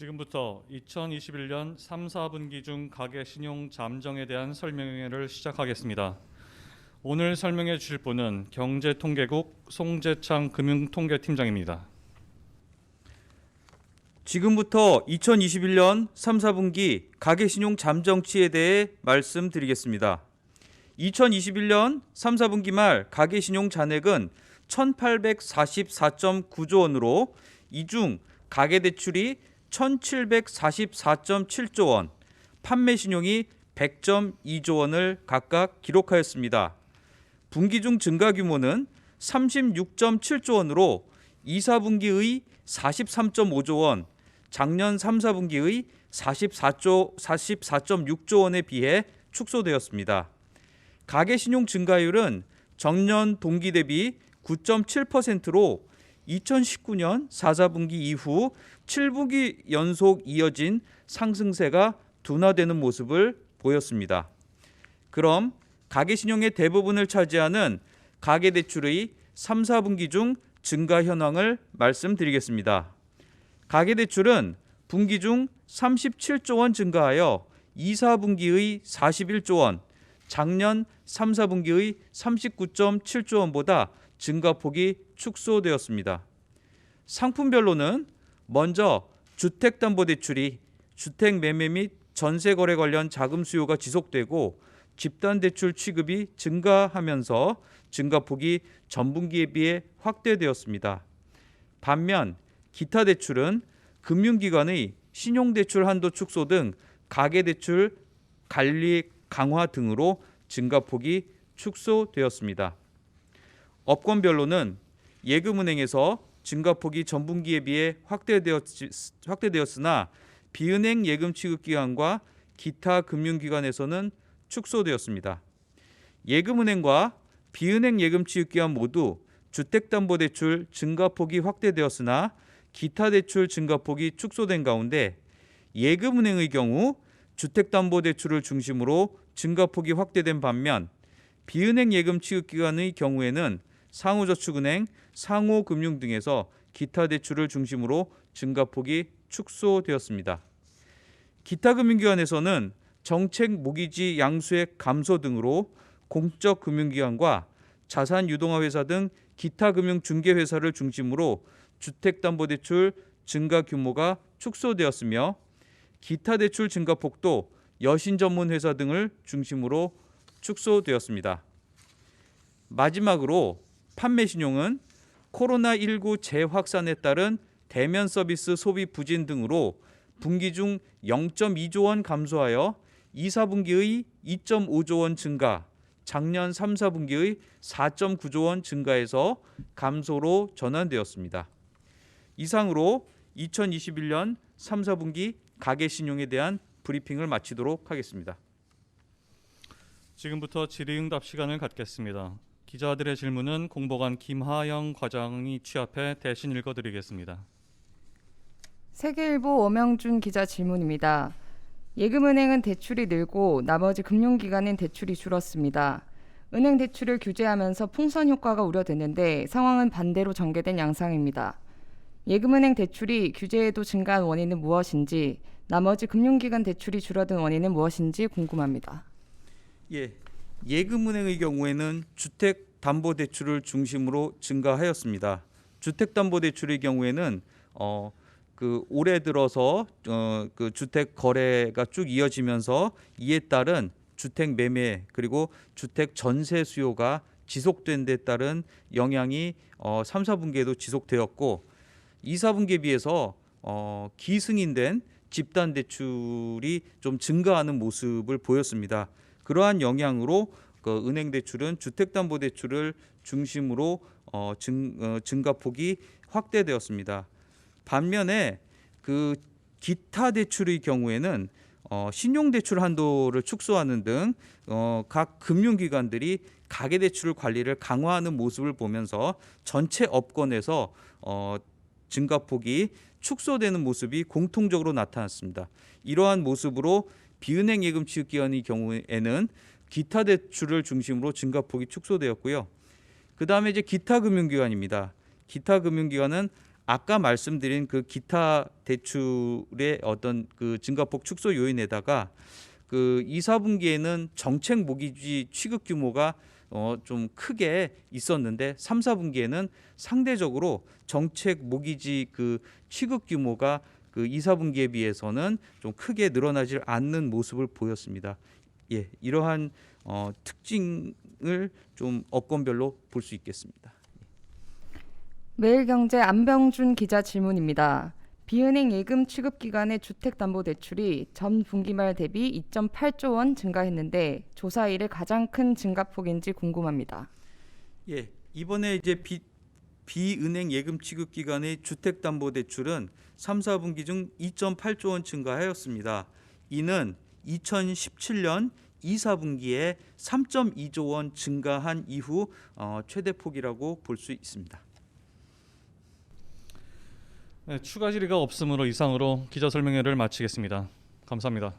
지금부터 2021년 3, 4분기 중 가계 신용 잠정에 대한 설명회를 시작하겠습니다. 오늘 설명해 주실 분은 경제통계국 송재창 금융통계팀장입니다. 지금부터 2021년 3, 4분기 가계신용 잠정치에 대해 말씀드리겠습니다. 2021년 3, 4분기 말 가계신용 잔액은 1,844.9조 원으로 이 중 가계대출이 1,744.7조 원, 판매신용이 100.2조 원을 각각 기록하였습니다. 분기 중 증가 규모는 36.7조 원으로 2, 4분기의 43.5조 원, 작년 3, 4분기의 44.6조 원에 비해 축소되었습니다. 가계신용 증가율은 전년 동기 대비 9.7%로 2019년 4, 4분기 이후 7분기 연속 이어진 상승세가 둔화되는 모습을 보였습니다. 그럼 가계신용의 대부분을 차지하는 가계대출의 3, 4분기 중 증가 현황을 말씀드리겠습니다. 가계대출은 분기 중 37조 원 증가하여 2, 4분기의 41조 원, 작년 3, 4분기의 39.7조 원보다 증가폭이 축소되었습니다. 상품별로는 먼저 주택담보대출이 주택 매매 및 전세거래 관련 자금 수요가 지속되고 집단대출 취급이 증가하면서 증가폭이 전분기에 비해 확대되었습니다. 반면 기타 대출은 금융기관의 신용대출 한도 축소 등 가계대출 관리 강화 등으로 증가폭이 축소되었습니다. 업권별로는 예금은행에서 증가폭이 전분기에 비해 확대되었으나 비은행 예금 취급기관과 기타 금융기관에서는 축소되었습니다. 예금은행과 비은행 예금 취급기관 모두 주택담보대출 증가폭이 확대되었으나 기타 대출 증가폭이 축소된 가운데 예금은행의 경우 주택담보대출을 중심으로 증가폭이 확대된 반면 비은행 예금 취급기관의 경우에는 상호저축은행, 상호금융 등에서 기타 대출을 중심으로 증가폭이 축소되었습니다. 기타 금융기관에서는 정책 모기지 양수액 감소 등으로 공적 금융기관과 자산 유동화 회사 등 기타 금융 중개 회사를 중심으로 주택담보대출 증가 규모가 축소되었으며 기타 대출 증가폭도 여신 전문 회사 등을 중심으로 축소되었습니다. 마지막으로 판매신용은 코로나19 재확산에 따른 대면 서비스 소비 부진 등으로 분기 중 0.2조 원 감소하여 2, 4분기의 2.5조 원 증가, 작년 3, 4분기의 4.9조 원 증가에서 감소로 전환되었습니다. 이상으로 2021년 3, 4분기 가계신용에 대한 브리핑을 마치도록 하겠습니다. 지금부터 질의응답 시간을 갖겠습니다. 기자들의 질문은 공보관 김하영 과장이 취합해 대신 읽어드리겠습니다. 세계일보 오명준 기자 질문입니다. 예금은행은 대출이 늘고 나머지 금융기관은 대출이 줄었습니다. 은행 대출을 규제하면서 풍선 효과가 우려되는데 상황은 반대로 전개된 양상입니다. 예금은행 대출이 규제에도 증가한 원인은 무엇인지, 나머지 금융기관 대출이 줄어든 원인은 무엇인지 궁금합니다. 예금은행의 경우에는 주택담보대출을 중심으로 증가하였습니다. 주택담보대출의 경우에는 올해 들어서 그 주택 거래가 쭉 이어지면서 이에 따른 주택 매매 그리고 주택 전세 수요가 지속된 데 따른 영향이 3, 4분기에도 지속되었고 2, 4분기에 비해서 기승인된 집단 대출이 좀 증가하는 모습을 보였습니다. 그러한 영향으로 은행 대출은 주택담보대출을 중심으로 증가폭이 확대되었습니다. 반면에 그 기타 대출의 경우에는 신용대출 한도를 축소하는 등 각 금융기관들이 가계대출 관리를 강화하는 모습을 보면서 전체 업권에서 증가폭이 축소되는 모습이 공통적으로 나타났습니다. 이러한 모습으로 비은행 예금 취급기관의 경우에는 기타 대출을 중심으로 증가폭이 축소되었고요. 그 다음에 이제 기타 금융기관입니다. 기타 금융기관은 아까 말씀드린 그 기타 대출의 어떤 그 증가폭 축소 요인에다가 그 2, 4분기에는 정책 모기지 취급 규모가 좀 크게 있었는데 3, 4분기에는 상대적으로 정책 모기지 그 취급 규모가 그 2, 4분기에 비해서는 좀 크게 늘어나질 않는 모습을 보였습니다. 예, 이러한 특징을 좀 업권별로 볼 수 있겠습니다. 매일경제 안병준 기자 질문입니다. 비은행 예금 취급 기간의 주택담보대출이 전 분기 말 대비 2.8조 원 증가했는데 조사 이래 가장 큰 증가폭인지 궁금합니다. 예, 이번에 이제 비은행 예금 취급 기간의 주택담보대출은 3, 4분기 중 2.8조 원 증가하였습니다. 이는 2017년 2, 4분기에 3.2조 원 증가한 이후 최대폭이라고 볼 수 있습니다. 네, 추가 질의가 없으므로 이상으로 기자 설명회를 마치겠습니다. 감사합니다.